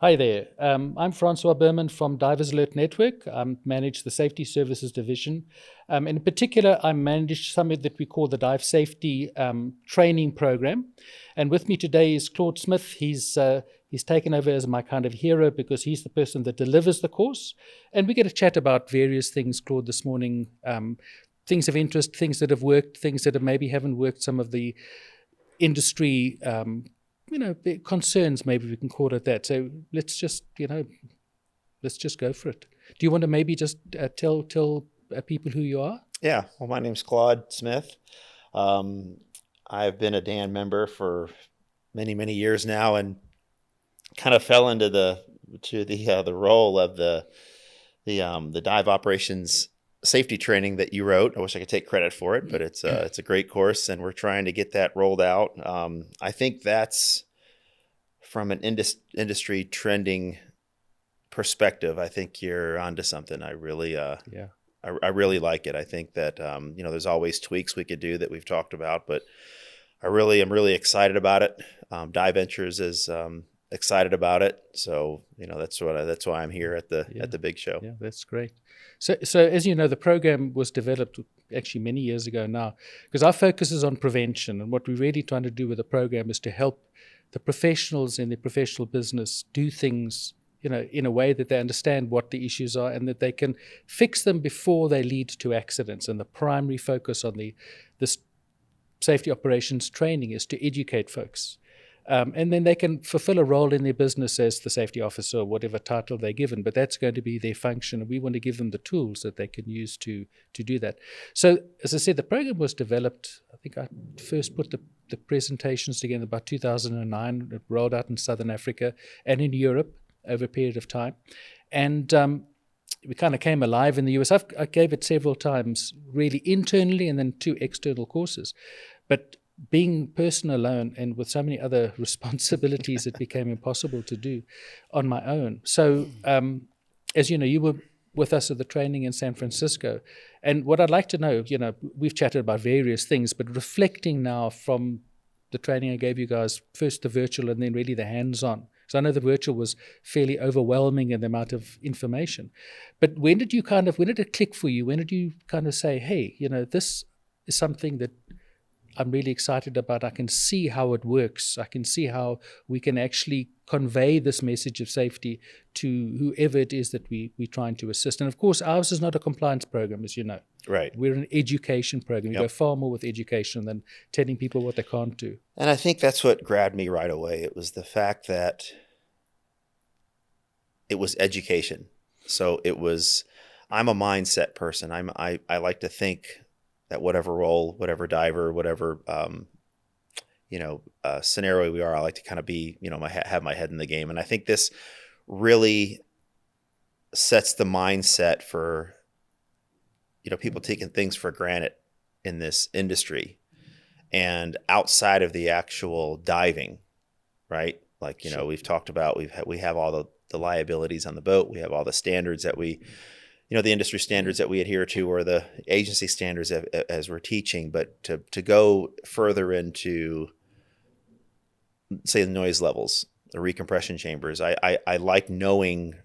Hi there. I'm Francois Burman from Divers Alert Network. I manage the Safety Services Division. In particular, I manage something that we call the Dive Safety Training Program. And with me today is Claude Smith. He's taken over as my kind of hero because he's the person that delivers the course. And we get to chat about various things, Claude, this morning. Things of interest, things that have worked, things that maybe haven't worked, some of the industry the concerns, maybe we can call it that. So let's just go for it. Do you want to maybe just tell people who you are? Yeah, well, my name's Claude Smith. I've been a DAN member for many years now, and kind of fell into the role of the dive operations safety training that you wrote. I wish I could take credit for it, but it's a great course, and we're trying to get that rolled out. I think that's from an industry trending perspective. I think you're onto something. I really I really like it. I think that there's always tweaks we could do that we've talked about, but am really excited about it. Diventures is excited about it, so that's why I'm here at the big show. Yeah, that's great. So as you know, the program was developed actually many years ago now, because our focus is on prevention, and what we're really trying to do with the program is to help the professionals in their professional business do things in a way that they understand what the issues are and that they can fix them before they lead to accidents. And the primary focus on this safety operations training is to educate folks. And then they can fulfill a role in their business as the safety officer or whatever title they're given, but that's going to be their function, and we want to give them the tools that they can use to do that. So, as I said, the program was developed, I think I first put the presentations together about 2009. It rolled out in Southern Africa and in Europe over a period of time. And we kind of came alive in the US. I gave it several times, really internally, and then 2 external courses. But being person alone and with so many other responsibilities, it became impossible to do on my own. So, as you know, you were with us at the training in San Francisco. And what I'd like to know, we've chatted about various things, but reflecting now from the training I gave you guys, first the virtual and then really the hands-on. So I know the virtual was fairly overwhelming in the amount of information. But when did it click for you? When did you kind of say, hey, this is something that I'm really excited about. I can see how it works. I can see how we can actually convey this message of safety to whoever it is that we're trying to assist. And of course, ours is not a compliance program, as you know. Right. We're an education program. Yep. We go far more with education than telling people what they can't do. And I think that's what grabbed me right away. It was the fact that it was education. So I'm a mindset person. I like to think that whatever role, whatever diver, whatever scenario we are, I like to kind of be, have my head in the game. And I think this really sets the mindset for, people taking things for granted in this industry and outside of the actual diving, right? Like, Sure. We've talked about, we have all the liabilities on the boat. We have all the standards that the industry standards that we adhere to, or the agency standards as we're teaching. But to go further into, say, the noise levels, the recompression chambers, I like knowing,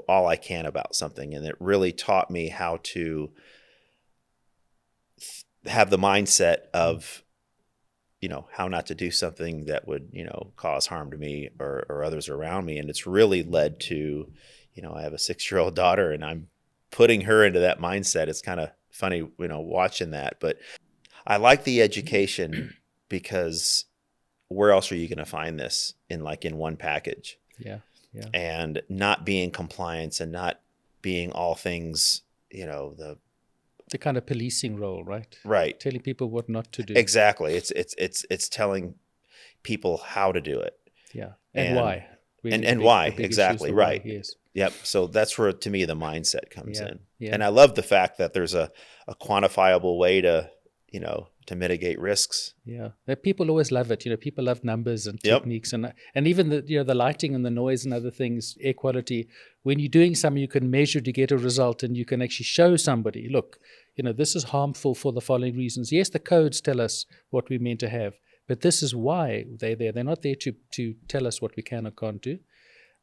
all I can about something. And it really taught me how to have the mindset of, how not to do something that would, cause harm to me or others around me. And it's really led to, I have a 6-year-old daughter, and I'm putting her into that mindset. It's kind of funny, watching that. But I like the education because where else are you going to find this in one package? Yeah. And not being compliance and not being all things, the kind of policing role, right? Right. Telling people what not to do. Exactly. It's telling people how to do it. Yeah. And why. Really and why. Exactly. Right. Why, yes. Yep. So that's where, to me, the mindset comes in. Yeah. And I love the fact that there's a quantifiable way to mitigate risks. Yeah. People always love it. People love numbers and Yep. techniques and even the lighting and the noise and other things, air quality. When you're doing something you can measure to get a result, and you can actually show somebody, look, this is harmful for the following reasons. Yes, the codes tell us what we're meant to have, but this is why they're there. They're not there to tell us what we can or can't do.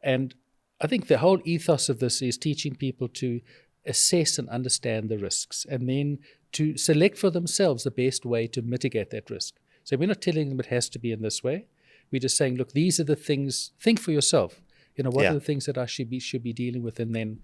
And I think the whole ethos of this is teaching people to assess and understand the risks, and then to select for themselves the best way to mitigate that risk. So we're not telling them it has to be in this way. We're just saying, look, these are the things, think for yourself. What are the things that I should be dealing with, and then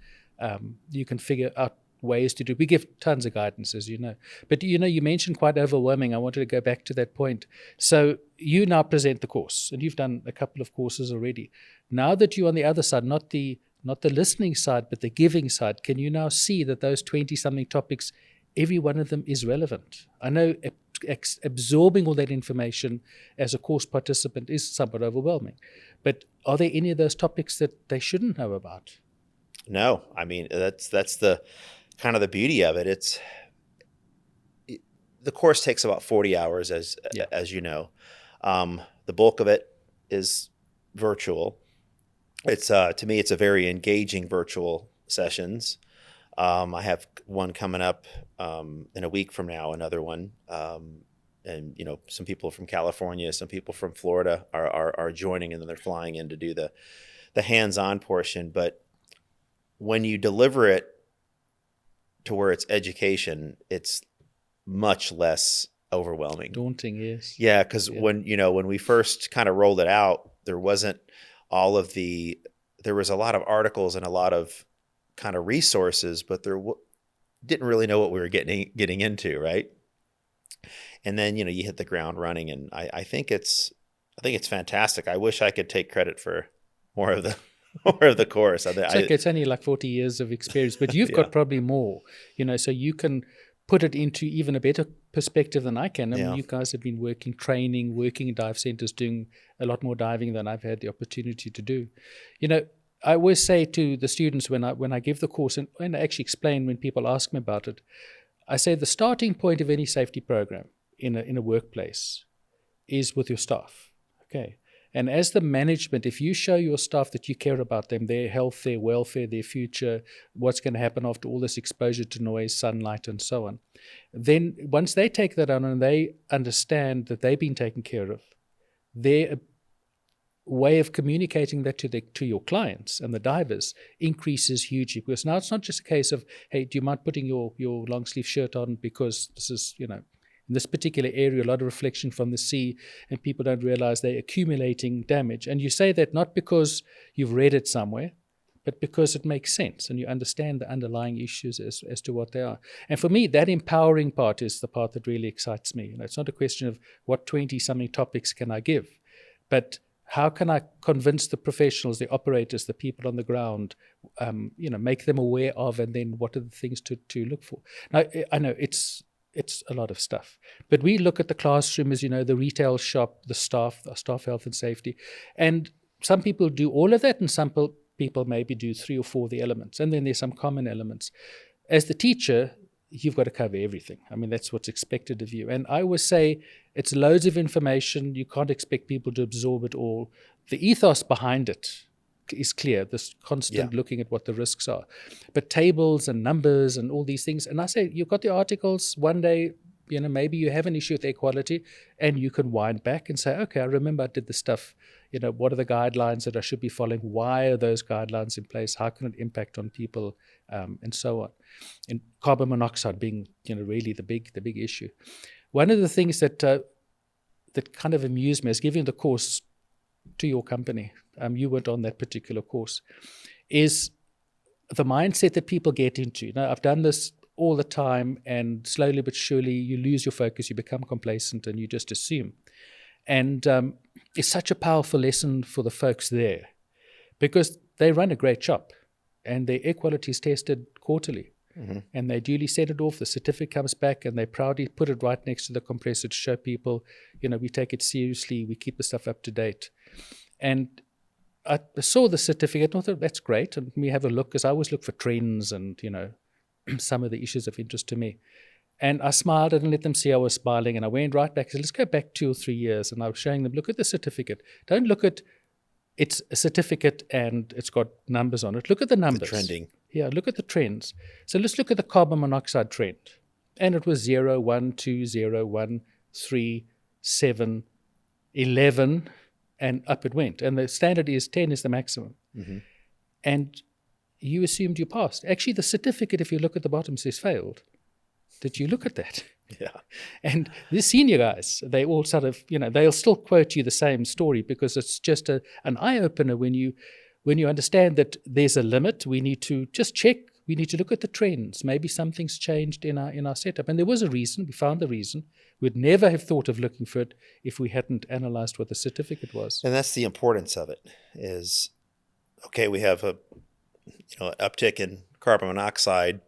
you can figure out ways to do. We give tons of guidance, as you know. But you mentioned quite overwhelming. I wanted to go back to that point. So you now present the course, and you've done a couple of courses already. Now that you're on the other side, not the listening side, but the giving side, can you now see that those 20-something topics, every one of them is relevant? I know absorbing all that information as a course participant is somewhat overwhelming, but are there any of those topics that they shouldn't know about? No, I mean, that's the kind of the beauty of it. The course takes about 40 hours, as you know. The bulk of it is virtual. It's to me, it's a very engaging virtual sessions. I have one coming up in a week from now, another one, and some people from California, some people from Florida are joining, and then they're flying in to do the hands-on portion. But when you deliver it to where it's education, it's much less overwhelming. Daunting, yes. Yeah, because when we first kind of rolled it out, there wasn't all of there was a lot of articles and a lot of kind of resources, but didn't really know what we were getting into, right? And then you hit the ground running, and I think it's fantastic. I wish I could take credit for more of the course. It's only like 40 years of experience, but you've got probably more, so you can put it into even a better perspective than I can. I mean, you guys have been working in dive centers, doing a lot more diving than I've had the opportunity to do. I always say to the students when I give the course, and I actually explain when people ask me about it, I say the starting point of any safety program in a workplace is with your staff. Okay. And as the management, if you show your staff that you care about them, their health, their welfare, their future, what's going to happen after all this exposure to noise, sunlight, and so on, then once they take that on and they understand that they've been taken care of, their way of communicating that to your clients and the divers increases hugely. Because now it's not just a case of, hey, do you mind putting your long sleeve shirt on because this is, in this particular area, a lot of reflection from the sea, and people don't realize they're accumulating damage. And you say that not because you've read it somewhere, but because it makes sense and you understand the underlying issues as to what they are. And for me, that empowering part is the part that really excites me. It's not a question of what 20-something topics can I give, but how can I convince the professionals, the operators, the people on the ground, make them aware of, and then what are the things to look for? Now, I know it's a lot of stuff. But we look at the classroom as, the retail shop, the staff health and safety. And some people do all of that, and some people maybe do 3 or 4 of the elements. And then there's some common elements. As the teacher, you've got to cover everything. I mean, that's what's expected of you. And I always say it's loads of information. You can't expect people to absorb it all. The ethos behind it is clear, this constant looking at what the risks are. But tables and numbers and all these things, and I say, you've got the articles, one day, maybe you have an issue with air quality, and you can wind back and say, okay, I remember I did this stuff. What are the guidelines that I should be following? Why are those guidelines in place? How can it impact on people, and so on? And carbon monoxide being, really the big issue. One of the things that kind of amused me is giving the course to your company. You weren't on that particular course. Is the mindset that people get into. I've done this all the time, and slowly but surely you lose your focus, you become complacent, and you just assume. And it's such a powerful lesson for the folks there, because they run a great shop, and their air quality is tested quarterly. Mm-hmm. And they duly send it off, the certificate comes back, and they proudly put it right next to the compressor to show people, we take it seriously, we keep the stuff up to date. And I saw the certificate and I thought, that's great. And we have a look, because I always look for trends and, some of the issues of interest to me. And I smiled and let them see I was smiling. And I went right back. I said, let's go back 2 or 3 years. And I was showing them, look at the certificate. Don't look at, it's a certificate and it's got numbers on it. Look at the numbers. The trending. Yeah, look at the trends. So let's look at the carbon monoxide trend. And it was 0, 1, 2, 0, 1, 3, 7, 11, and up it went. And the standard is 10 is the maximum. Mm-hmm. And you assumed you passed. Actually, the certificate, if you look at the bottom, says failed. Did you look at that? Yeah. And the senior guys, they all sort of, they'll still quote you the same story because it's just an eye-opener when you understand that there's a limit. We need to just check. We need to look at the trends. Maybe something's changed in our setup. And there was a reason. We found the reason. We'd never have thought of looking for it if we hadn't analyzed what the certificate was. And that's the importance of it is, okay, we have an uptick in carbon monoxide.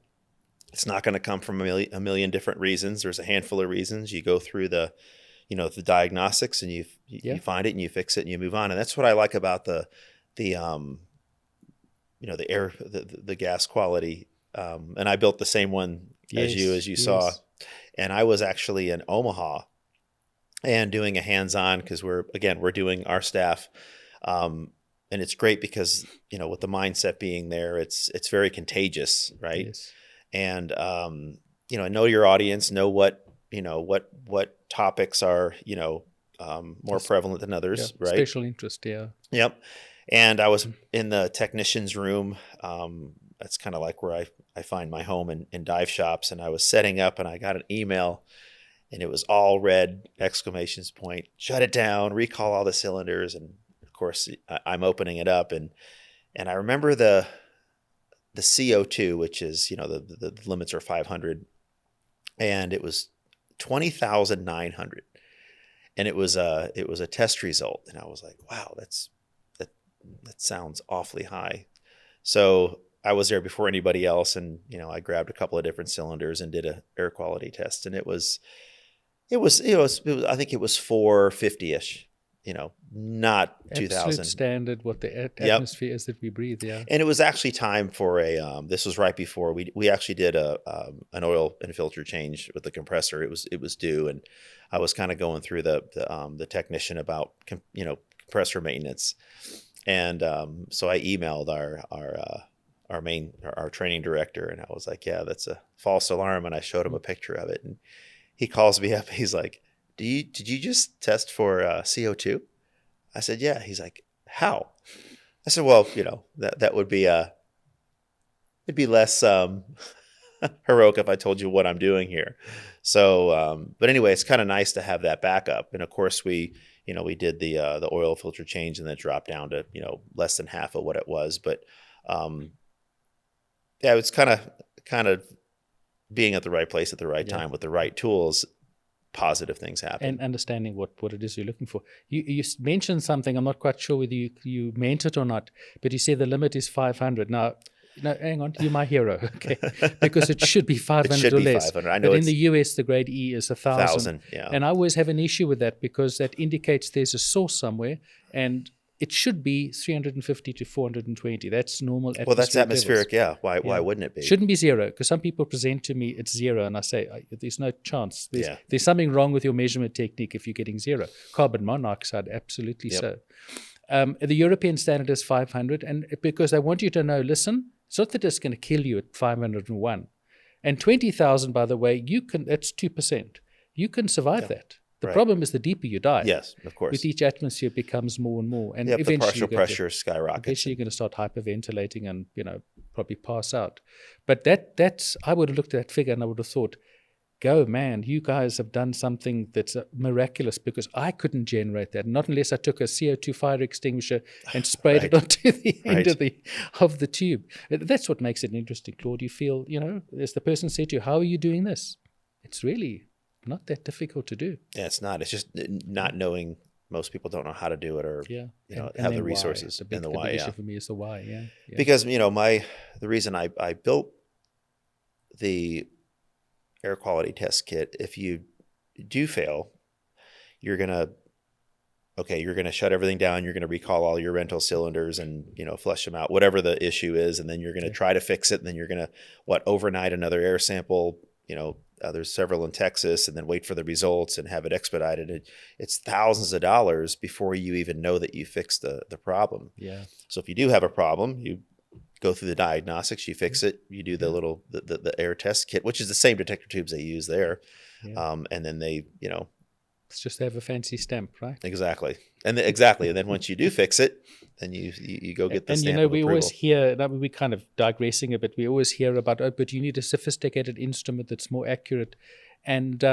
It's not going to come from a million different reasons. There's a handful of reasons. You go through the diagnostics and you find it and you fix it and you move on. And that's what I like about the air, the gas quality. And I built the same one as you saw. And I was actually in Omaha and doing a hands-on because we're doing our staff. And it's great because, with the mindset being there, it's very contagious, right? Yes. And, know your audience, know what topics are, more prevalent than others, right? Special interest. Yeah. Yep. And I was in the technician's room. That's kind of like where I find my home in dive shops. And I was setting up and I got an email and it was all red, ! Shut it down, recall all the cylinders. And of course I'm opening it up and I remember the CO2, which is, the limits are 500 and it was 20,900 and it was a test result. And I was like, wow, that sounds awfully high. So I was there before anybody else. And, I grabbed a couple of different cylinders and did a air quality test. And it was I think it was 450-ish, not 2000. Absolute standard, what the atmosphere is that we breathe. Yeah. And it was actually time for this was right before we actually did an oil and filter change with the compressor. It was due. And I was kind of going through the technician about, compressor maintenance. And so I emailed our training director and I was like, yeah, that's a false alarm. And I showed him a picture of it and he calls me up. He's like, did you just test for CO2? I said, yeah. He's like, how? I said, well, that would be it'd be less heroic if I told you what I'm doing here. So, but anyway, it's kind of nice to have that backup. And of course we did the oil filter change and then dropped down to, less than half of what it was. But, it's kind of being at the right place at the right time with the right tools, positive things happen. And understanding what it is you're looking for. You mentioned something, I'm not quite sure whether you meant it or not, but you said the limit is 500. Now, hang on, you're my hero, okay? Because it should be 500 or less. 500. I know but in the US, the grade E is 1,000. Yeah. And I always have an issue with that because that indicates there's a source somewhere, and it should be 350 to 420. That's normal atmospheric. Well, that's atmospheric, levels. yeah. Why wouldn't it be? Shouldn't be zero, because some people present to me it's zero, and I say there's no chance. There's something wrong with your measurement technique if you're getting zero. Carbon monoxide, absolutely so. The European standard is 500, and because I want you to know, listen, it's not that it's going to kill you at 501. And 20,000, by the way, that's 2%. You can survive that. The problem is the deeper you dive. Yes, of course. With each atmosphere, it becomes more and more. And the eventually partial pressure skyrockets. Eventually you're going to start hyperventilating and, probably pass out. But that's I would have looked at that figure and I would have thought, go, man, you guys have done something that's miraculous because I couldn't generate that. Not unless I took a CO2 fire extinguisher and sprayed it onto the end of the tube. That's what makes it interesting, Claude. You feel, as the person said to you, how are you doing this? It's really not that difficult to do. Yeah, it's not. It's just not knowing. Most people don't know how to do it or have the resources. The big issue for me is the why. Yeah. Because the reason I built the air quality test kit, if you do fail, you're gonna shut everything down. You're gonna recall all your rental cylinders and flush them out, whatever the issue is, and then you're gonna try to fix it. And then you're gonna overnight another air sample. There's several in Texas, and then wait for the results and have it expedited. It's thousands of dollars before you even know that you fixed the problem. Yeah. So if you do have a problem, you go through the diagnostics, you fix it, you do the little the air test kit, which is the same detector tubes they use there, and then they It's just they have a fancy stamp, right? Exactly. And exactly. And then once you do fix it, then you go get the And stamp of we approval. always hear, that we kind of digressing a bit, we always hear about, oh, but you need a sophisticated instrument that's more accurate. And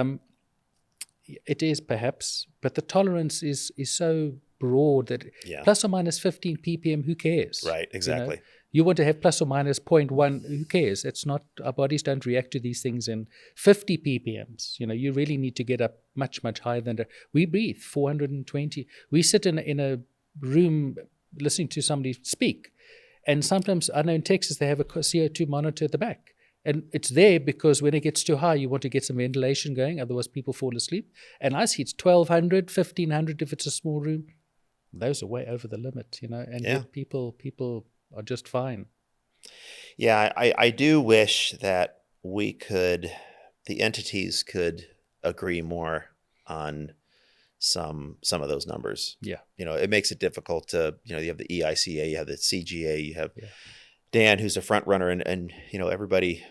it is perhaps, but the tolerance is so broad that plus or minus 15 ppm, who cares? Right, exactly. You want to have plus or minus 0.1, who cares? It's not, our bodies don't react to these things in 50 ppms. You really need to get up much, much higher than that. We breathe 420. We sit in a room listening to somebody speak. And sometimes, I know in Texas, they have a CO2 monitor at the back. And it's there because when it gets too high, you want to get some ventilation going. Otherwise, people fall asleep. And I see it's 1,200, 1,500 if it's a small room. Those are way over the limit, and yet people are just fine. Yeah, I do wish that the entities could agree more on some of those numbers. Yeah. It makes it difficult to, you have the EICA, you have the CGA, you have Dan, who's a front runner, and everybody,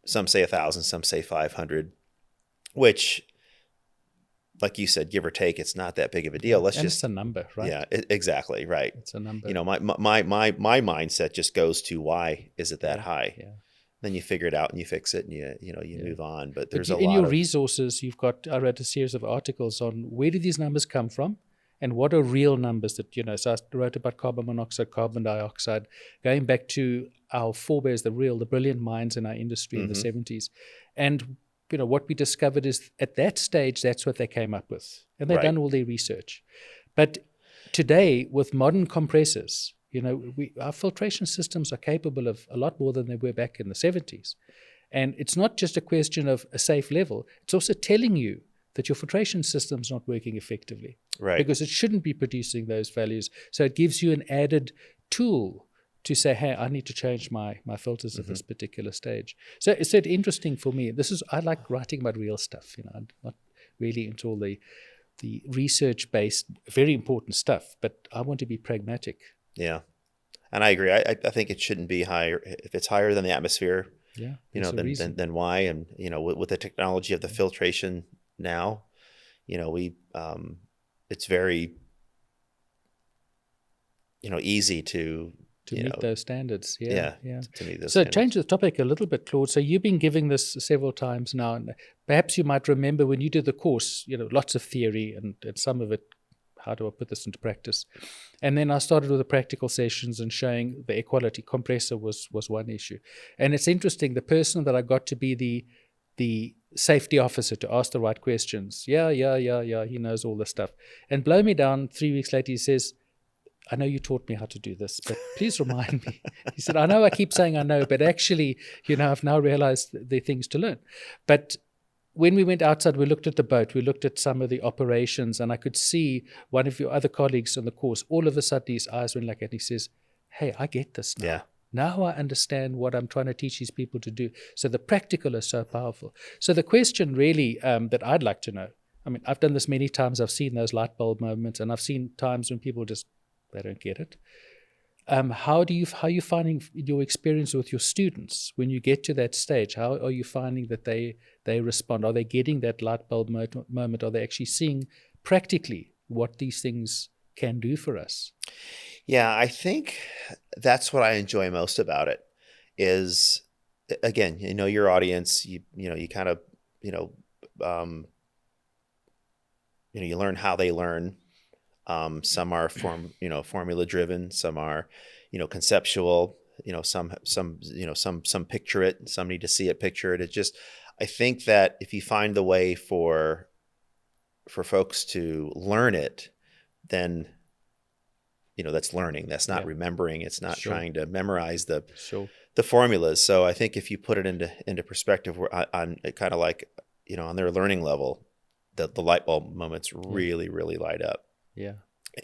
some say 1,000, some say 500, which, like you said, give or take, it's not that big of a deal. It's a number, right? Yeah, exactly, right. It's a number. My mindset just goes to, why is it that high? Yeah. Then you figure it out and you fix it and you move on. But there's in your resources, you've got, I read a series of articles on where do these numbers come from and what are real numbers that, so I wrote about carbon monoxide, carbon dioxide, going back to our forebears, the brilliant minds in our industry in the 70s. And what we discovered is at that stage, that's what they came up with. And they've done all their research. But today, with modern compressors, our filtration systems are capable of a lot more than they were back in the 70s. And it's not just a question of a safe level. It's also telling you that your filtration system's not working effectively. Right. Because it shouldn't be producing those values. So it gives you an added tool to say, hey, I need to change my filters at this particular stage. So it's interesting for me. I like writing about real stuff. I'm not really into all the research-based, very important stuff, but I want to be pragmatic. Yeah. And I agree. I think it shouldn't be higher. If it's higher than the atmosphere, then why? And, with the technology of the filtration now, it's very, easy to meet those standards. To meet those standards. Change the topic a little bit, Claude. So you've been giving this several times now, and perhaps you might remember when you did the course, lots of theory and some of it, how do I put this into practice? And then I started with the practical sessions and showing the air quality compressor was one issue. And it's interesting, the person that I got to be the safety officer to ask the right questions. Yeah, he knows all this stuff. And blow me down, 3 weeks later, he says, I know you taught me how to do this, but please remind me. He said, I know I keep saying I know, but actually, I've now realized the things to learn. But when we went outside, we looked at the boat, we looked at some of the operations, and I could see one of your other colleagues on the course, all of a sudden his eyes went like that, and he says, hey, I get this now. Yeah. Now I understand what I'm trying to teach these people to do. So the practical is so powerful. So the question really that I'd like to know, I've done this many times, I've seen those light bulb moments, and I've seen times when people they don't get it. How are you finding your experience with your students when you get to that stage? How are you finding that they respond? Are they getting that light bulb moment? Are they actually seeing practically what these things can do for us? Yeah, I think that's what I enjoy most about it is, again, your audience, you kind of, you learn how they learn. Some are formula driven, some are, conceptual, some picture it, some need to see it, picture it. It just, I think that if you find the way for folks to learn it, then, that's learning. That's not remembering. It's not trying to memorize the formulas. So I think if you put it into perspective, on kind of like, on their learning level, the light bulb moments really, really light up. Yeah.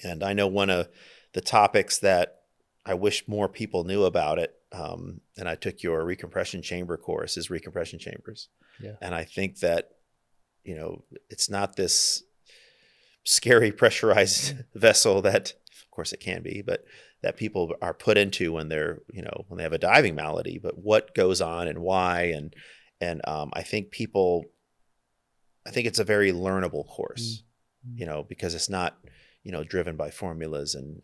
And I know one of the topics that I wish more people knew about it, and I took your recompression chamber course, is recompression chambers. Yeah. And I think that, it's not this scary pressurized vessel that, of course it can be, but that people are put into when they're, when they have a diving malady, but what goes on and why. And I think people I think it's a very learnable course, because it's not, driven by formulas and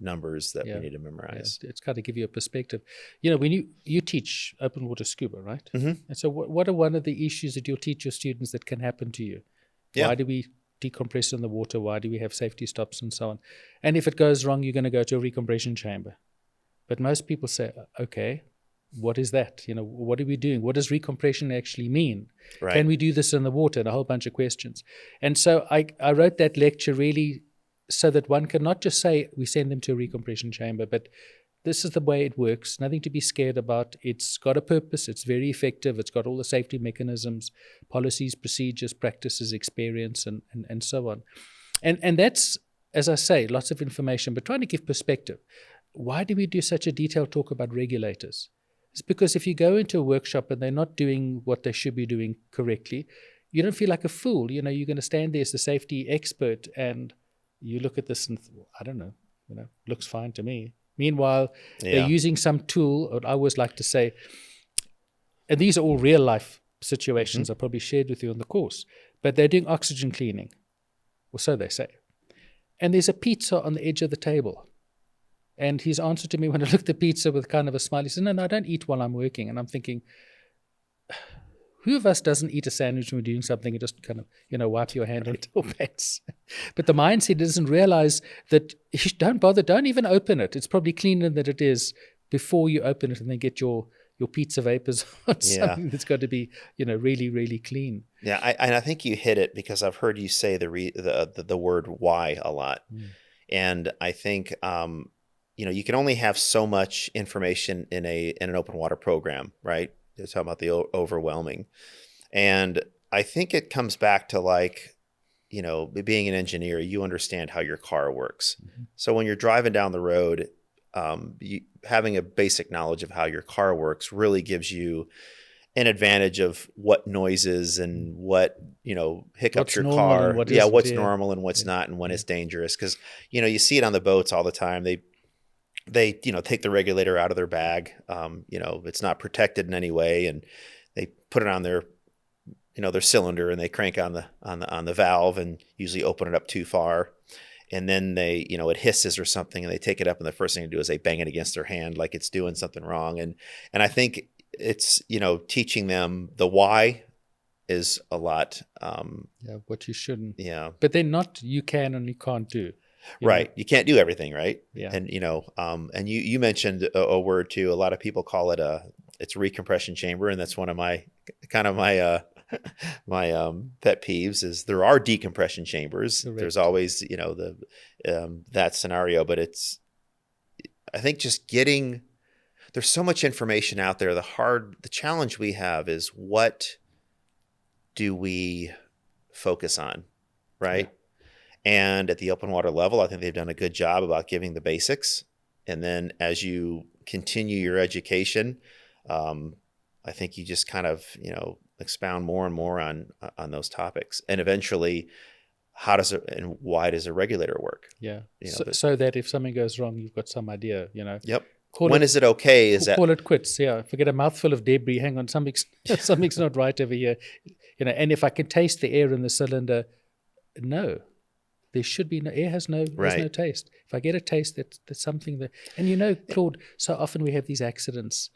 numbers that we need to memorize. Yeah, it's got to give you a perspective. When you teach open water scuba, right? Mm-hmm. And so what are one of the issues that you'll teach your students that can happen to you? Yeah. Why do we decompress in the water? Why do we have safety stops and so on? And if it goes wrong, you're going to go to a recompression chamber. But most people say, okay, what is that? What are we doing? What does recompression actually mean? Right. Can we do this in the water? And a whole bunch of questions. And so I wrote that lecture really so that one can not just say we send them to a recompression chamber, but this is the way it works. Nothing to be scared about. It's got a purpose. It's very effective. It's got all the safety mechanisms, policies, procedures, practices, experience, and so on. And that's, as I say, lots of information, but trying to give perspective. Why do we do such a detailed talk about regulators? It's because if you go into a workshop and they're not doing what they should be doing correctly, you don't feel like a fool. You're going to stand there as the safety expert and you look at this and, I don't know, looks fine to me. Meanwhile, they're using some tool, or I always like to say, and these are all real life situations I probably shared with you on the course, but they're doing oxygen cleaning, or so they say. And there's a pizza on the edge of the table. And his answer to me when I looked at the pizza with kind of a smile, he said, no, I don't eat while I'm working. And I'm thinking, who of us doesn't eat a sandwich when we're doing something and just kind of, wipe your hand onto your pants? But the mindset doesn't realize that don't even open it. It's probably cleaner than it is before you open it and then get your pizza vapors on something that's got to be, really, really clean. Yeah, I think you hit it because I've heard you say the word why a lot. And I think you can only have so much information in an open water program, right? You're talking about the overwhelming. And I think it comes back to being an engineer, you understand how your car works. So when you're driving down the road, having a basic knowledge of how your car works really gives you an advantage of what noises and what, hiccups your car. What's normal and what's not and when it's dangerous. Because, you see it on the boats all the time. They take the regulator out of their bag. It's not protected in any way, and they put it on their cylinder and they crank on the valve and usually open it up too far, and then they it hisses or something, and they take it up, and the first thing they do is they bang it against their hand like it's doing something wrong. And I think it's teaching them the why is a lot. What you shouldn't. Yeah, but they're not. You can and you can't do. Right. You can't do everything, right? Yeah. And, and you mentioned a word too. A lot of people call it it's a recompression chamber. And that's one of my pet peeves is there are decompression chambers. Correct. There's always, that scenario, but I think just there's so much information out there. The challenge we have is what do we focus on, right? Yeah. And at the open water level, I think they've done a good job about giving the basics. And then as you continue your education, I think you just kind of, expound more and more on those topics. And eventually, why does a regulator work? Yeah. So that if something goes wrong, you've got some idea, Yep. Is it okay? Call it quits. Yeah. If I get a mouthful of debris, hang on, something's not right over here. And if I can taste the air in the cylinder, no. There should be air has no taste. If I get a taste, that's something that, and Claude, so often we have these accidents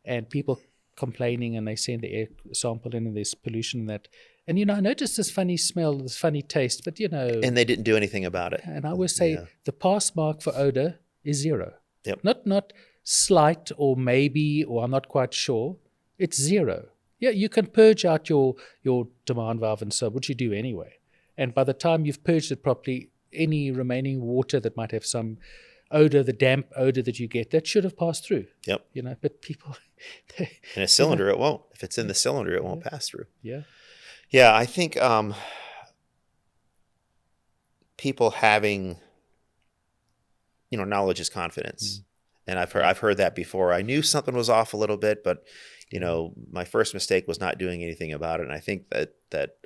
and people complaining and they send the air sample in and there's pollution in that. And, I noticed this funny smell, this funny taste, but, And they didn't do anything about it. And I always say the pass mark for odor is 0. Yep. Not slight or maybe, or I'm not quite sure. It's 0. Yeah, you can purge out your demand valve and so, which you do anyway. And by the time you've purged it properly, any remaining water that might have some odor, the damp odor that you get, that should have passed through. Yep. But people... In a cylinder, it won't. If it's in the cylinder, it won't pass through. Yeah. Yeah, I think people having, knowledge is confidence. And I've heard that before. I knew something was off a little bit, but my first mistake was not doing anything about it. And I think that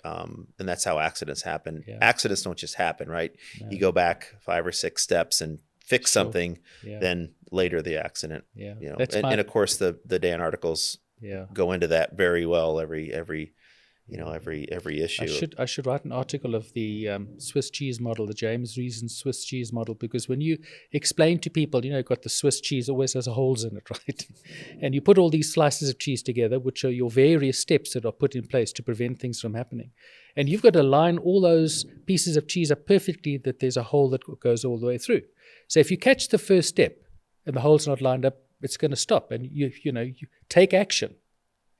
and that's how accidents happen. Yeah. Accidents don't just happen, right? No. You go back 5 or 6 steps and fix something, then later the accident. Yeah. And of course the Dan articles go into that very well every every issue. I should write an article of the Swiss cheese model, the James Reason Swiss cheese model, because when you explain to people, you've got the Swiss cheese always has holes in it, right? And you put all these slices of cheese together, which are your various steps that are put in place to prevent things from happening. And you've got to line all those pieces of cheese up perfectly that there's a hole that goes all the way through. So if you catch the first step and the hole's not lined up, it's going to stop. And you take action.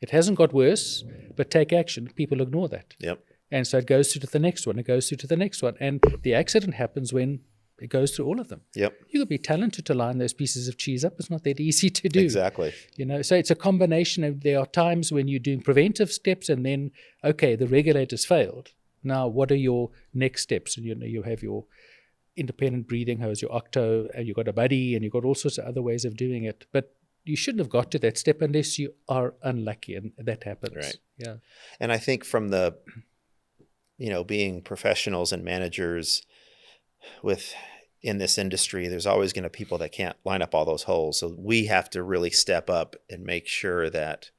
It hasn't got worse, but take action. People ignore that. Yep. And so it goes through to the next one. It goes through to the next one. And the accident happens when it goes through all of them. Yep. You could be talented to line those pieces of cheese up. It's not that easy to do. Exactly. So it's a combination of, there are times when you're doing preventive steps and then, okay, the regulator's failed. Now, what are your next steps? And you have your independent breathing hose, your octo, and you've got a buddy, and you've got all sorts of other ways of doing it. But you shouldn't have got to that step unless you are unlucky, and that happens. Right. Yeah. And I think from the, being professionals and managers in this industry, there's always going to be people that can't line up all those holes. So we have to really step up and make sure that,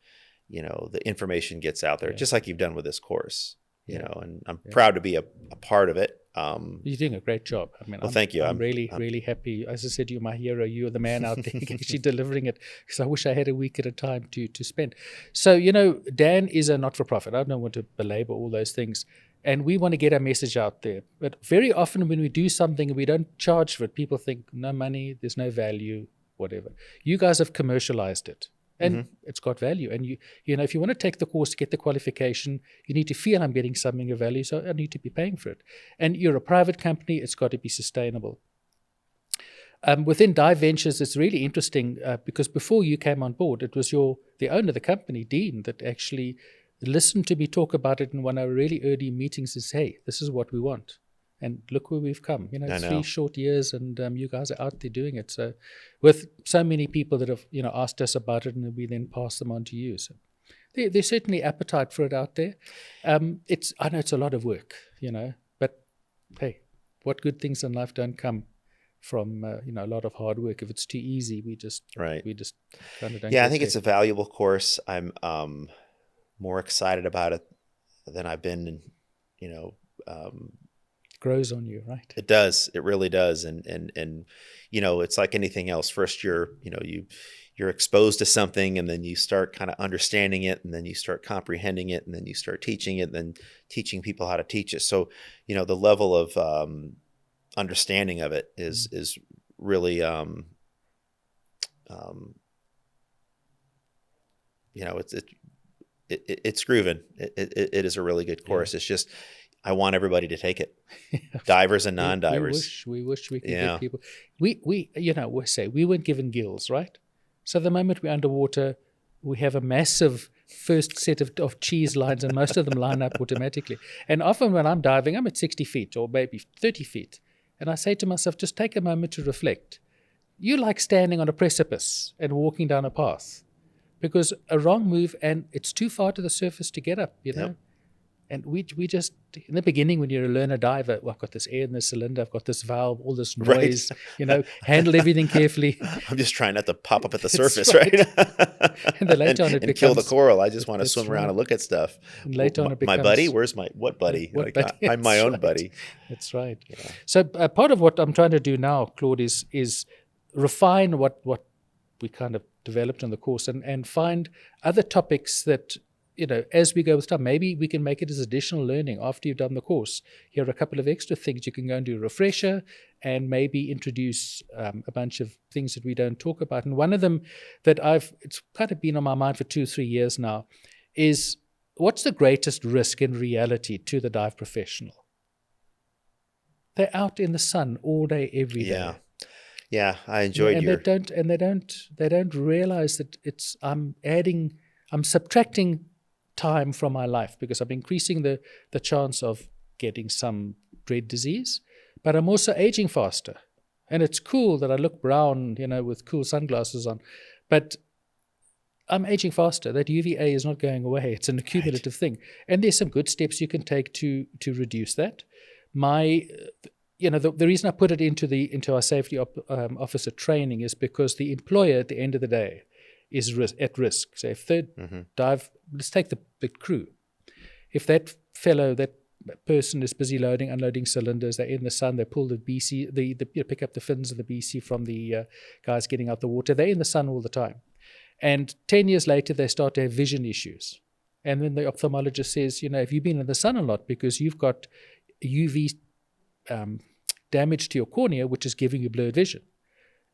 the information gets out there, just like you've done with this course, and I'm proud to be a part of it. You're doing a great job. Thank you. I'm really happy. As I said, you're my hero. You're the man out there actually delivering it, because I wish I had a week at a time to spend. So, Dan is a not-for-profit. I don't want to belabor all those things. And we want to get our message out there. But very often when we do something and we don't charge for it, people think, no money, there's no value, whatever. You guys have commercialized it. And it's got value. And if you want to take the course to get the qualification, you need to feel I'm getting something of value, so I need to be paying for it. And you're a private company, it's got to be sustainable. Within Diventures, it's really interesting because before you came on board, it was the owner of the company, Dean, that actually listened to me talk about it in one of our really early meetings and say, hey, this is what we want. And look where we've come. 3 short years, and you guys are out there doing it. So, with so many people that have asked us about it, and we then pass them on to you. So, there's certainly appetite for it out there. I know it's a lot of work, but hey, what good things in life don't come from a lot of hard work? If it's too easy, we just kind of don't. Yeah, I think it's a valuable course. I'm more excited about it than I've been. Grows on you, right? It does. It really does. And it's like anything else. First, you're exposed to something, and then you start kind of understanding it, and then you start comprehending it, and then you start teaching it, and then teaching people how to teach it. So, the level of understanding of it is really it's grooving. It is a really good course. It's just, I want everybody to take it, divers and non-divers. We wish we could get people. We weren't given gills, right? So the moment we're underwater, we have a massive first set of cheese lines, and most of them line up automatically. And often when I'm diving, I'm at 60 feet or maybe 30 feet. And I say to myself, just take a moment to reflect. You like standing on a precipice and walking down a path, because a wrong move and it's too far to the surface to get up, Yep. And we just, in the beginning, when you're a learner diver, I've got this air in the cylinder, I've got this valve, all this noise, handle everything carefully. I'm just trying not to pop up at the surface, right? And then later on it becomes, kill the coral. I just want to swim around and look at stuff. And later on it becomes, my buddy? Where's what buddy? buddy? I'm my own buddy. That's right. Yeah. So part of what I'm trying to do now, Claude, is refine what we kind of developed in the course and find other topics that, as we go with time, maybe we can make it as additional learning after you've done the course. Here are a couple of extra things. You can go and do a refresher and maybe introduce a bunch of things that we don't talk about. And one of them that it's kind of been on my mind for 2 or 3 years now is, what's the greatest risk in reality to the dive professional? They're out in the sun all day, every day. Yeah, I enjoyed they don't realize that I'm subtracting time from my life because I'm increasing the chance of getting some dread disease, but I'm also aging faster. And it's cool that I look brown, with cool sunglasses on, but I'm aging faster. That UVA is not going away. It's an accumulative thing. And there's some good steps you can take to reduce that. The reason I put it into our safety officer training is because the employer at the end of the day is at risk. So if they dive, let's take the crew. if that person is busy unloading cylinders, they're in the sun, they pull the BC, pick up the fins of the BC from the guys getting out the water, they're in the sun all the time. And 10 years later, they start to have vision issues. And then the ophthalmologist says, have you been in the sun a lot because you've got UV damage to your cornea, which is giving you blurred vision.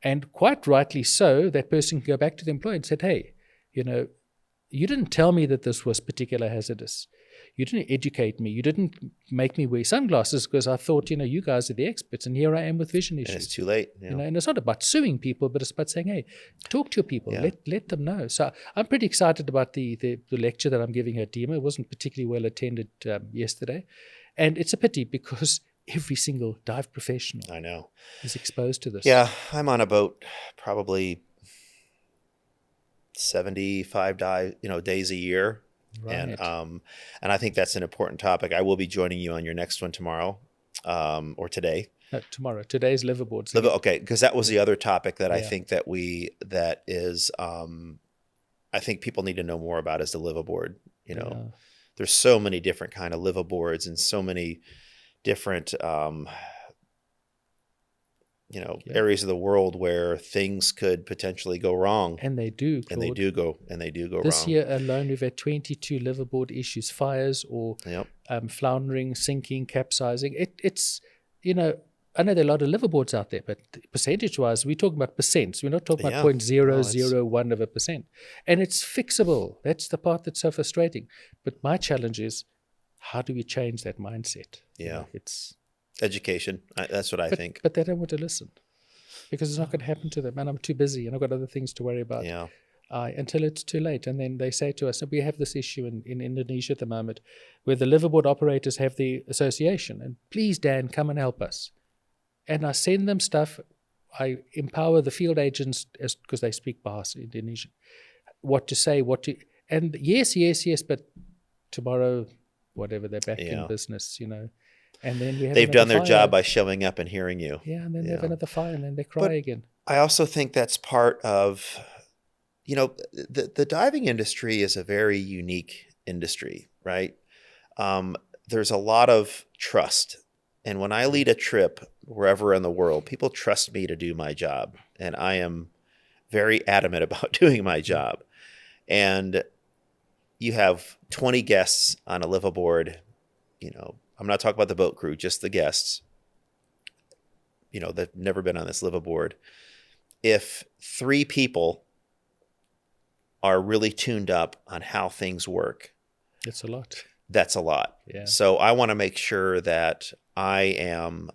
And quite rightly so, that person can go back to the employer and say, hey, you didn't tell me that this was particular hazardous. You didn't educate me. You didn't make me wear sunglasses because I thought, you guys are the experts, and here I am with vision issues. And it's too late. And it's not about suing people, but it's about saying, hey, talk to your people. Yeah. Let them know. So I'm pretty excited about the lecture that I'm giving at DEMA. It wasn't particularly well attended yesterday. And it's a pity because every single dive professional I know is exposed to this. Yeah, I'm on about probably 75 days a year. Right. And I think that's an important topic. I will be joining you on your next one tomorrow, or today. No, tomorrow. Today's liverboards. Okay, because that was the other topic that I think I think people need to know more about is the liveaboard. There's so many different kind of liveaboards and so many different areas of the world where things could potentially go wrong. And they do, Claude. And they do go wrong. This year alone, we've had 22 liveaboard issues, fires or floundering, sinking, capsizing. It's, I know there are a lot of liveaboards out there, but percentage-wise, we're talking about percents. We're not talking about 0.001%. And it's fixable. That's the part that's so frustrating. But my challenge is, how do we change that mindset? Yeah. It's education. That's what I think. But they don't want to listen because it's not going to happen to them. And I'm too busy and I've got other things to worry about until it's too late. And then they say to us, we have this issue in Indonesia at the moment where the liveaboard operators have the association. And please, Dan, come and help us. And I send them stuff. I empower the field agents because they speak Bahasa Indonesian, what to say, and yes, but tomorrow, whatever, they're back in business, And then they've done their job by showing up and hearing you. Yeah, and then they have another fire, and then they cry again. I also think that's part of, the diving industry is a very unique industry, right? There's a lot of trust. And when I lead a trip wherever in the world, people trust me to do my job. And I am very adamant about doing my job. And you have 20 guests on a liveaboard, I'm not talking about the boat crew, just the guests, they've never been on this liveaboard. If 3 people are really tuned up on how things work, it's a lot. That's a lot. Yeah. So I want to make sure that I am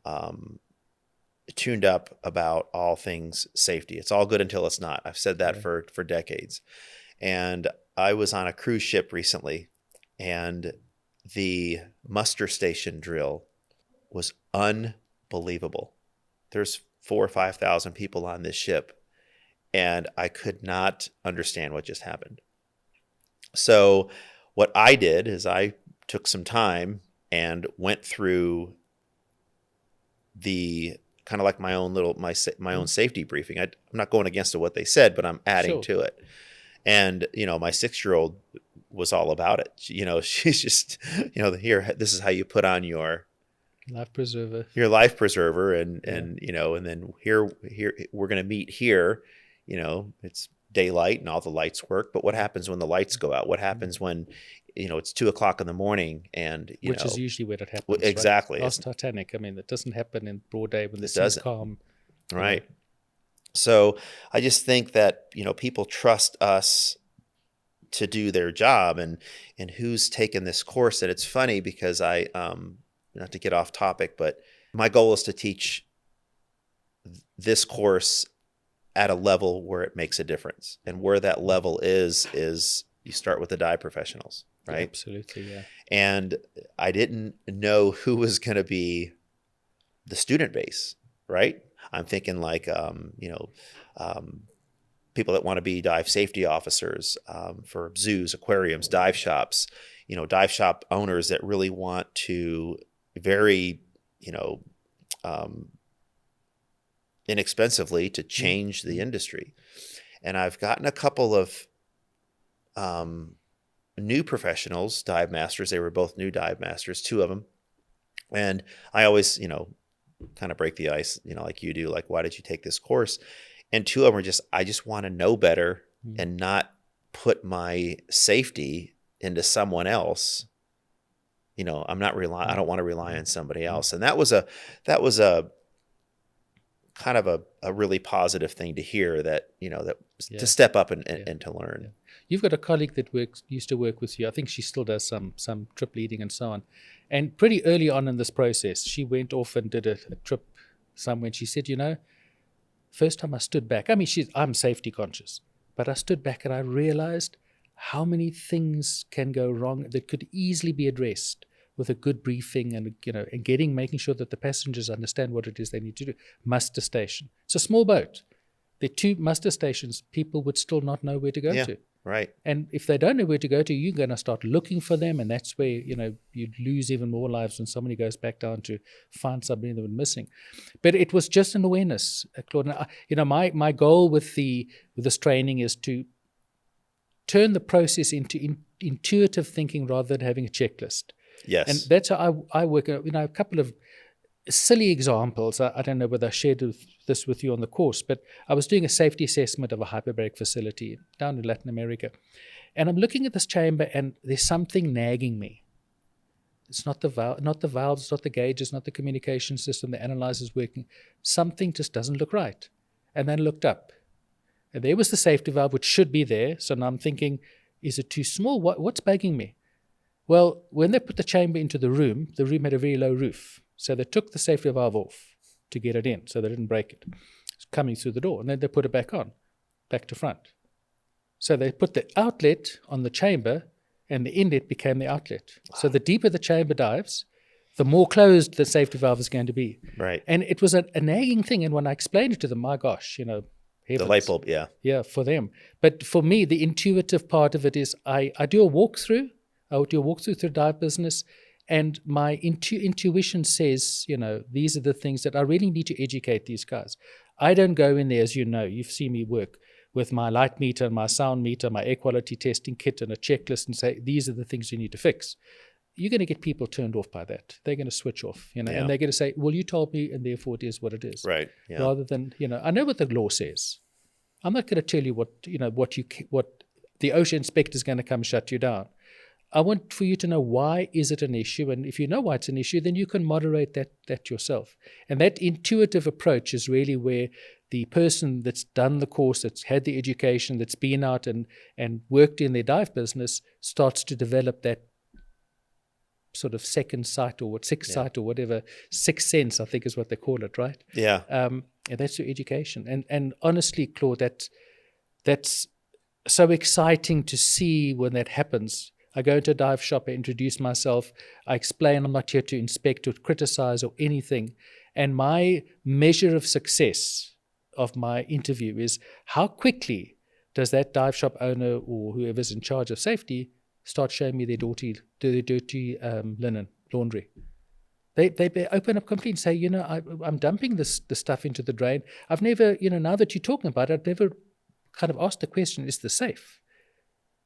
tuned up about all things safety. It's all good until it's not. I've said that for decades. And I was on a cruise ship recently, and the muster station drill was unbelievable. There's 4,000 or 5,000 people on this ship, and I could not understand what just happened. So what I did is I took some time and went through the kind of like my own safety briefing. I'm not going against what they said, but I'm adding to it. And, my 6-year-old was all about it. She's just, here, this is how you put on your life preserver, and then here we're going to meet here, it's daylight and all the lights work. But what happens when the lights go out? What happens when, it's 2:00 in the morning and, which is usually when it happens. Exactly. Right? Last Titanic. I mean, it doesn't happen in broad day when the sea's calm. Right. So I just think that, people trust us to do their job, and who's taken this course. And it's funny because I, not to get off topic, but my goal is to teach this course at a level where it makes a difference. And where that level is you start with the dive professionals, right? Yeah, absolutely. Yeah. And I didn't know who was going to be the student base, right? I'm thinking like, people that want to be dive safety officers for zoos, aquariums, dive shops, dive shop owners that really want to very, inexpensively to change the industry. And I've gotten a couple of new professionals, dive masters. They were both new dive masters, two of them. And I always, kind of break the ice, like you do, like, why did you take this course? And two of them were just, I just want to know better and not put my safety into someone else. I'm not I don't want to rely on somebody else. And that was a kind of a really positive thing to hear, that, to step up and to learn. Yeah. You've got a colleague that used to work with you. I think she still does some trip leading and so on. And pretty early on in this process, she went off and did a trip somewhere. And she said, first time I stood back, I'm safety conscious, but I stood back and I realized how many things can go wrong that could easily be addressed with a good briefing and, and making sure that the passengers understand what it is they need to do. Muster station. It's a small boat. There are 2 muster stations. People would still not know where to go to. Right. And if they don't know where to go to, you're going to start looking for them. And that's where, you'd lose even more lives when somebody goes back down to find somebody that was missing. But it was just an awareness, Claude. And my goal with this training is to turn the process into intuitive thinking rather than having a checklist. Yes. And that's how I work. A couple of silly examples. I don't know whether I shared this with you on the course, but I was doing a safety assessment of a hyperbaric facility down in Latin America. And I'm looking at this chamber and there's something nagging me. It's not the valves, it's not the gauges, not the communication system, the analyzer's working. Something just doesn't look right. And then I looked up. And there was the safety valve, which should be there. So now I'm thinking, is it too small? What's bugging me? Well, when they put the chamber into the room had a very low roof. So they took the safety valve off to get it in, so they didn't break it. It's coming through the door, and then they put it back on, back to front. So they put the outlet on the chamber, and the inlet became the outlet. Wow. So the deeper the chamber dives, the more closed the safety valve is going to be. Right. And it was a nagging thing, and when I explained it to them, my gosh, heavens. The light bulb, yeah. Yeah, for them. But for me, the intuitive part of it is I do a walkthrough. I would do a walkthrough through dive business, and my intuition says, these are the things that I really need to educate these guys. I don't go in there, as you've seen me work with my light meter, my sound meter, my air quality testing kit and a checklist and say, these are the things you need to fix. You're going to get people turned off by that. They're going to switch off, and they're going to say, well, you told me, and therefore it is what it is. Right. Yeah. Rather than, I know what the law says. I'm not going to tell you what the OSHA inspector is going to come shut you down. I want for you to know, why is it an issue? And if you know why it's an issue, then you can moderate that yourself. And that intuitive approach is really where the person that's done the course, that's had the education, that's been out and worked in their dive business, starts to develop that sort of second sight or sixth sight or whatever, sixth sense, I think is what they call it, right? Yeah. And that's your education. And honestly, Claude, that's so exciting to see when that happens. I go into a dive shop, I introduce myself, I explain I'm not here to inspect or criticize or anything. And my measure of success of my interview is how quickly does that dive shop owner or whoever's in charge of safety start showing me their dirty linen, laundry. They open up completely and say, I'm dumping the stuff into the drain. I've never, now that you're talking about it, I've never kind of asked the question, is this safe?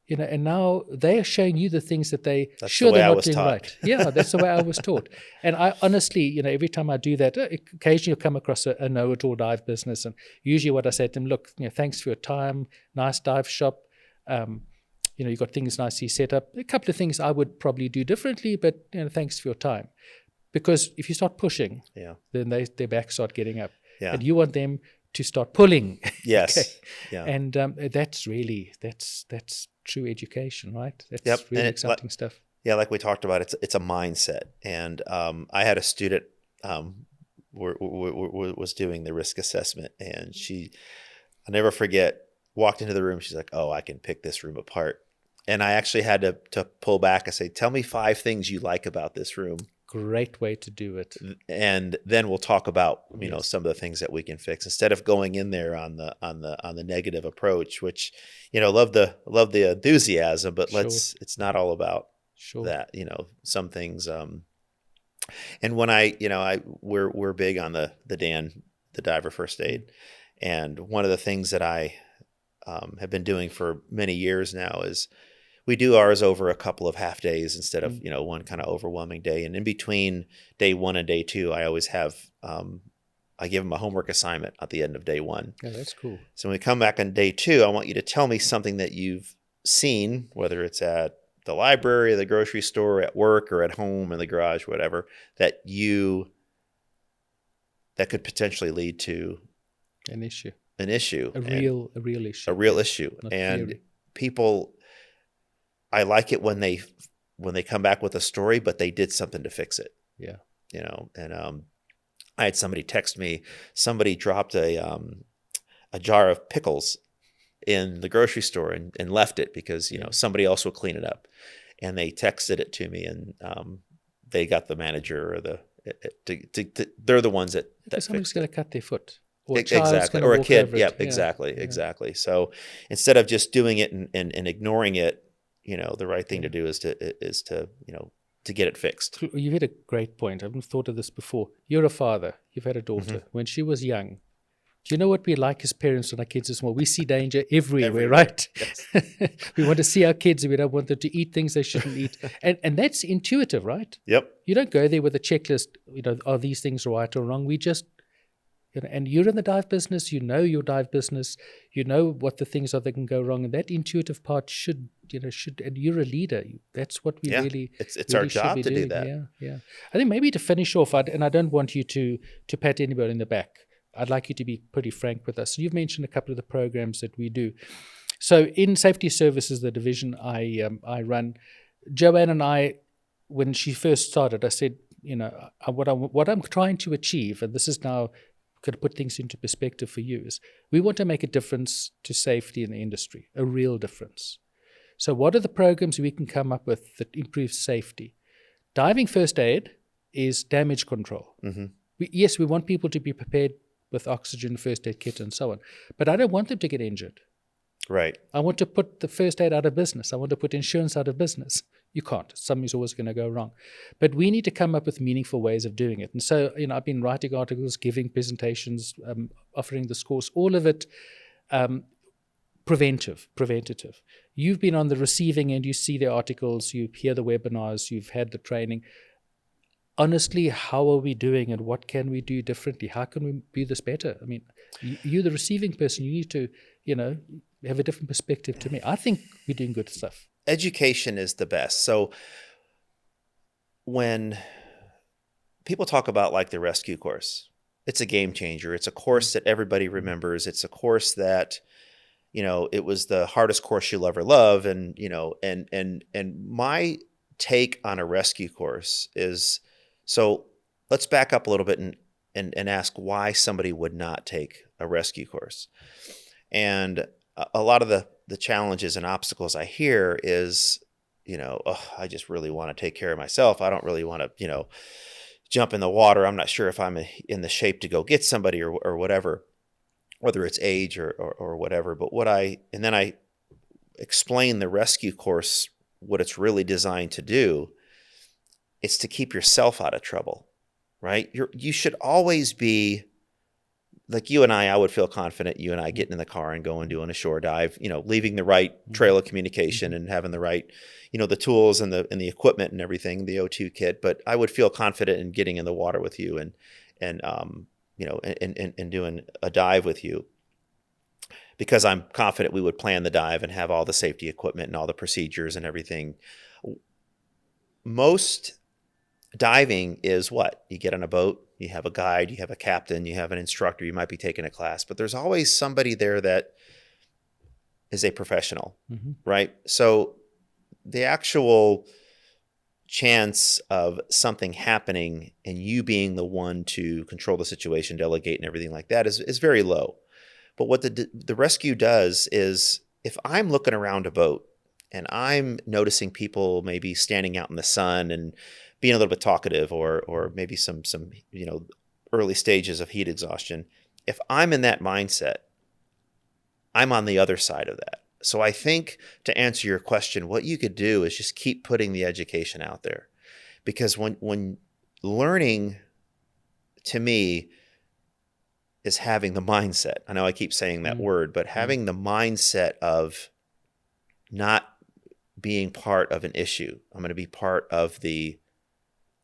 And now they are showing you the things that they're not doing right. Yeah, that's the way I was taught. And I honestly, every time I do that, occasionally you'll come across a know-it-all dive business. And usually what I say to them, look, thanks for your time, nice dive shop. You've got things nicely set up. A couple of things I would probably do differently, but thanks for your time. Because if you start pushing, then their backs start getting up. Yeah. And you want them to start pulling. Yes. Okay? Yeah. And that's true education, right? That's really exciting stuff. Yeah, like we talked about, it's a mindset. And I had a student was doing the risk assessment, and I'll never forget, walked into the room. She's like, "Oh, I can pick this room apart." And I actually had to pull back and say, "Tell me 5 things you like about this room." Great way to do it. And then we'll talk about some of the things that we can fix, instead of going in there on the negative approach, which love the enthusiasm, but it's not all about that. Some things. And when we're big on the diver first aid, and one of the things that I have been doing for many years now is we do ours over a couple of half days instead of, one kind of overwhelming day. And in between day 1 and day 2, I always have, I give them a homework assignment at the end of day 1. Yeah, that's cool. So when we come back on day 2, I want you to tell me something that you've seen, whether it's at the library, the grocery store, at work, or at home, in the garage, whatever, that could potentially lead to an issue, a real issue, a real issue. And theory. People, I like it when they come back with a story, but they did something to fix it. Yeah. And I had somebody text me, somebody dropped a jar of pickles in the grocery store and left it because, somebody else will clean it up. And they texted it to me, and they got the manager or they're the ones that somebody's going to cut their foot. Or exactly. Or a kid. Yep, Yeah, exactly. So instead of just doing it and ignoring it, the right thing to do is to get it fixed. You've hit a great point. I haven't thought of this before. You're a father. You've had a daughter. Mm-hmm. When she was young, do you know what we like as parents when our kids are small? We see danger everywhere. Right? Yes. We want to see our kids, and we don't want them to eat things they shouldn't eat. And that's intuitive, right? Yep. You don't go there with a checklist, are these things right or wrong? We just, and you're in the dive business, your dive business, what the things are that can go wrong. And that intuitive part should, and you're a leader. That's what we really, it's really our job to do that. Yeah. I think maybe to finish off, and I don't want you to pat anybody in the back. I'd like you to be pretty frank with us. You've mentioned a couple of the programs that we do. So in safety services, the division I run, Joanne and I, when she first started, I said, what I'm trying to achieve, and this is now going to put things into perspective for you, is we want to make a difference to safety in the industry, a real difference. So what are the programs we can come up with that improve safety? Diving first aid is damage control. Mm-hmm. We want people to be prepared with oxygen, first aid kit, and so on. But I don't want them to get injured. Right. I want to put the first aid out of business. I want to put insurance out of business. You can't. Something's always going to go wrong. But we need to come up with meaningful ways of doing it. And so, I've been writing articles, giving presentations, offering this course, all of it preventative. You've been on the receiving end. You see the articles, you hear the webinars, you've had the training. Honestly, how are we doing, and what can we do differently? How can we do this better? I mean, you're the receiving person. You need to, have a different perspective to me. I think we're doing good stuff. Education is the best. So when people talk about like the rescue course, it's a game changer. It's a course that everybody remembers. It's a course that, it was the hardest course you'll ever love. And, and my take on a rescue course is, so let's back up a little bit and ask why somebody would not take a rescue course. And a lot of the challenges and obstacles I hear is, I just really want to take care of myself. I don't really want to, jump in the water. I'm not sure if I'm in the shape to go get somebody or whatever, whether it's age or whatever. But then I explain the rescue course, what it's really designed to do. It's to keep yourself out of trouble, right? You should always be like you and I would feel confident you and I getting in the car and going doing a shore dive, leaving the right trail of communication and having the right, the tools and the equipment and everything, the O2 kit. But I would feel confident in getting in the water with you and doing a dive with you, because I'm confident we would plan the dive and have all the safety equipment and all the procedures and everything. Most diving is what? You get on a boat, you have a guide, you have a captain, you have an instructor, you might be taking a class, but there's always somebody there that is a professional, right? So the actual chance of something happening and you being the one to control the situation, delegate and everything like that is very low. But what the rescue does is, if I'm looking around a boat and I'm noticing people maybe standing out in the sun and being a little bit talkative or maybe some early stages of heat exhaustion, if I'm in that mindset, I'm on the other side of that. So I think, to answer your question, what you could do is just keep putting the education out there. Because when learning, to me, is having the mindset. I know I keep saying that word, but having the mindset of not being part of an issue. I'm going to be part of the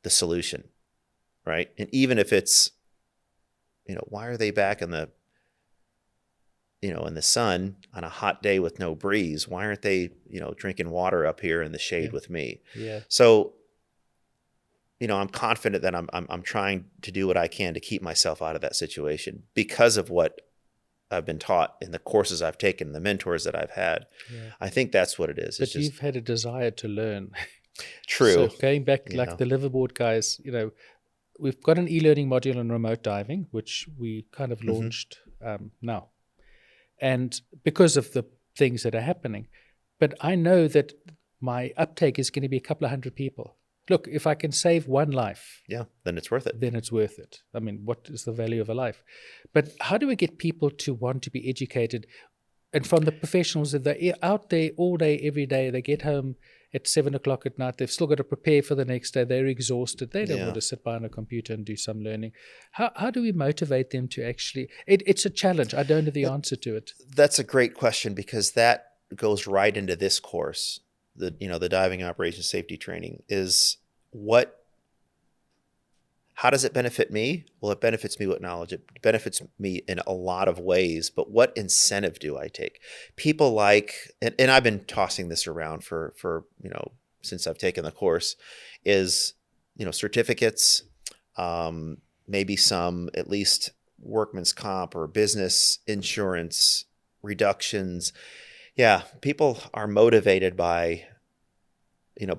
solution, right? And even if it's, why are they back in the sun on a hot day with no breeze? Why aren't they, drinking water up here in the shade with me? Yeah. So, I'm confident that I'm trying to do what I can to keep myself out of that situation because of what I've been taught in the courses I've taken, the mentors that I've had. Yeah. I think that's what it is. But you've had a desire to learn. True. So going back, like the liverboard guys, we've got an e-learning module on remote diving, which we kind of launched now. And because of the things that are happening, but I know that my uptake is going to be a couple of hundred people. Look, if I can save one life, then it's worth it. Then it's worth it. I mean, what is the value of a life? But how do we get people to want to be educated? And from the professionals that they're out there all day, every day, they get home at 7 o'clock at night, they've still got to prepare for the next day, they're exhausted, they don't want to sit behind a computer and do some learning. How do we motivate them to actually, it's a challenge, I don't know the answer to it. That's a great question, because that goes right into this course, the diving operations safety training, is how does it benefit me? Well, it benefits me with knowledge. It benefits me in a lot of ways, but what incentive do I take? People like, and I've been tossing this around for since I've taken the course, is, certificates, maybe some, at least workman's comp or business insurance reductions. Yeah. People are motivated by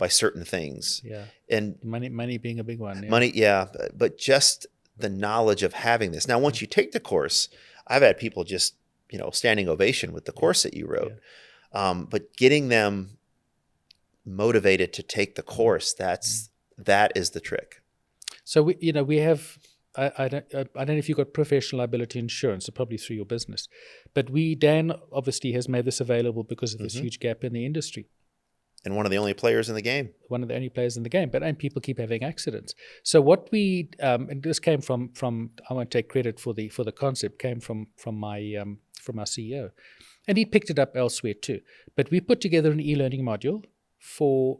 certain things. Yeah. And money being a big one. Yeah. Money. Yeah. But just the knowledge of having this. Now, once you take the course, I've had people just, standing ovation with the course that you wrote. Yeah. But getting them motivated to take the course, that is the trick. So we have, I don't know if you've got professional liability insurance, so probably through your business, but Dan obviously has made this available because of this huge gap in the industry. And one of the only players in the game. One of the only players in the game, and people keep having accidents. So what we and this came from I won't take credit for the concept, came from our CEO, and he picked it up elsewhere too. But we put together an e-learning module for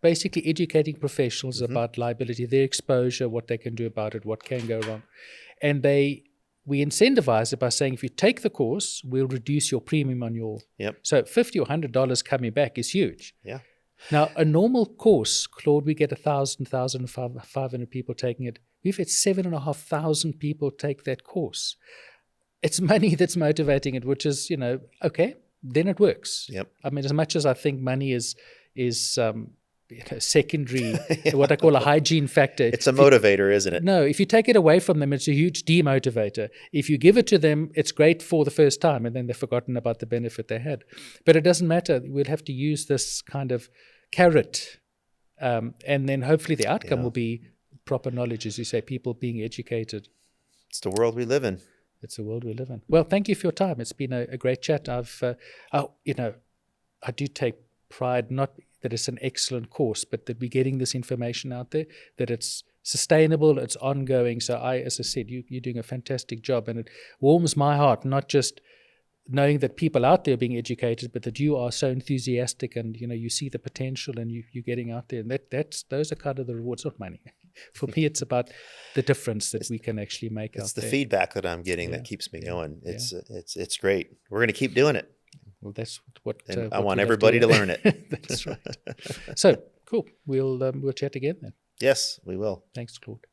basically educating professionals about liability, their exposure, what they can do about it, what can go wrong, and we incentivize it by saying, if you take the course, we'll reduce your premium on your. Yep. So $50 or $100 coming back is huge. Yeah. Now, a normal course, Claude, we get 1,500 people taking it. We've had 7,500 people take that course. It's money that's motivating it, which is, okay, then it works. Yep. I mean, as much as I think money is secondary, what I call a hygiene factor. It's a motivator, isn't it? No, if you take it away from them, it's a huge demotivator. If you give it to them, it's great for the first time, and then they've forgotten about the benefit they had. But it doesn't matter. We'll have to use this kind of carrot, and then hopefully the outcome will be proper knowledge, as you say, people being educated. It's the world we live in. It's the world we live in. Well, thank you for your time. It's been a great chat. I do take pride, not that it's an excellent course, but that we're getting this information out there, that it's sustainable, it's ongoing. So as I said, you're doing a fantastic job, and it warms my heart, not just knowing that people out there are being educated, but that you are so enthusiastic and, you see the potential and you're getting out there. And those are kind of the rewards, not money. For me, it's about the difference that we can actually make out there. It's the feedback that I'm getting that keeps me going. It's great. We're going to keep doing it. Well, that's what I want everybody to learn it. That's right. So cool. We'll chat again then. Yes, we will. Thanks, Claude.